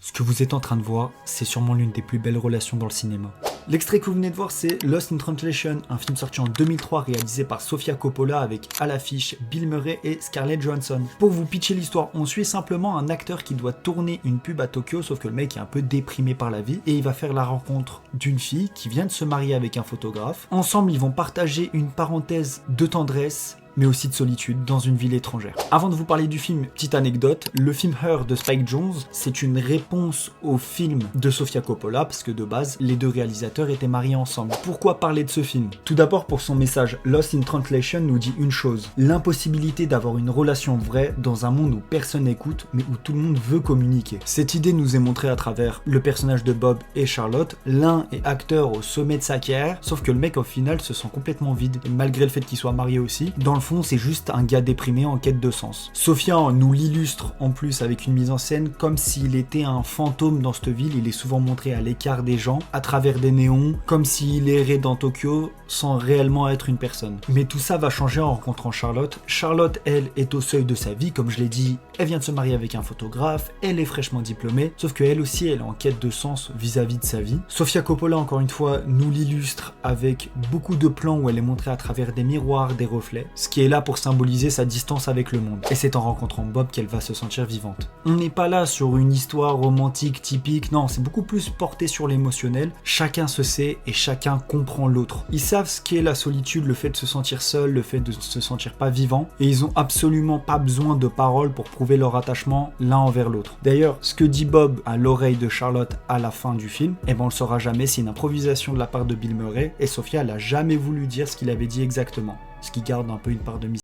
Ce que vous êtes en train de voir, c'est sûrement l'une des plus belles relations dans le cinéma. L'extrait que vous venez de voir, c'est Lost in Translation, un film sorti en 2003 réalisé par Sofia Coppola avec à l'affiche Bill Murray et Scarlett Johansson. Pour vous pitcher l'histoire, on suit simplement un acteur qui doit tourner une pub à Tokyo, sauf que le mec est un peu déprimé par la vie et il va faire la rencontre d'une fille qui vient de se marier avec un photographe. Ensemble, ils vont partager une parenthèse de tendresse mais aussi de solitude dans une ville étrangère. Avant de vous parler du film, petite anecdote, le film Her de Spike Jonze, c'est une réponse au film de Sofia Coppola, parce que de base, les deux réalisateurs étaient mariés ensemble. Pourquoi parler de ce film? Tout d'abord pour son message. Lost in Translation nous dit une chose, l'impossibilité d'avoir une relation vraie dans un monde où personne n'écoute, mais où tout le monde veut communiquer. Cette idée nous est montrée à travers le personnage de Bob et Charlotte. L'un est acteur au sommet de sa carrière, sauf que le mec au final se sent complètement vide, malgré le fait qu'il soit marié aussi. Dans le fond, c'est juste un gars déprimé en quête de sens. Sofia nous l'illustre en plus avec une mise en scène comme s'il était un fantôme dans cette ville. Il est souvent montré à l'écart des gens, à travers des néons, comme s'il errait dans Tokyo sans réellement être une personne. Mais tout ça va changer en rencontrant Charlotte. Charlotte, elle, est au seuil de sa vie, comme je l'ai dit, elle vient de se marier avec un photographe, elle est fraîchement diplômée, sauf qu'elle aussi, elle est en quête de sens vis-à-vis de sa vie. Sofia Coppola, encore une fois, nous l'illustre avec beaucoup de plans où elle est montrée à travers des miroirs, des reflets, ce qui est là pour symboliser sa distance avec le monde. Et c'est en rencontrant Bob qu'elle va se sentir vivante. On n'est pas là sur une histoire romantique typique, non, c'est beaucoup plus porté sur l'émotionnel. Chacun se sait et chacun comprend l'autre. Ils savent ce qu'est la solitude, le fait de se sentir seul, le fait de se sentir pas vivant, et ils ont absolument pas besoin de paroles pour prouver leur attachement l'un envers l'autre. D'ailleurs, ce que dit Bob à l'oreille de Charlotte à la fin du film, on le saura jamais, c'est une improvisation de la part de Bill Murray, et Sofia elle a jamais voulu dire ce qu'il avait dit exactement. Ce qui garde un peu une part de mystère.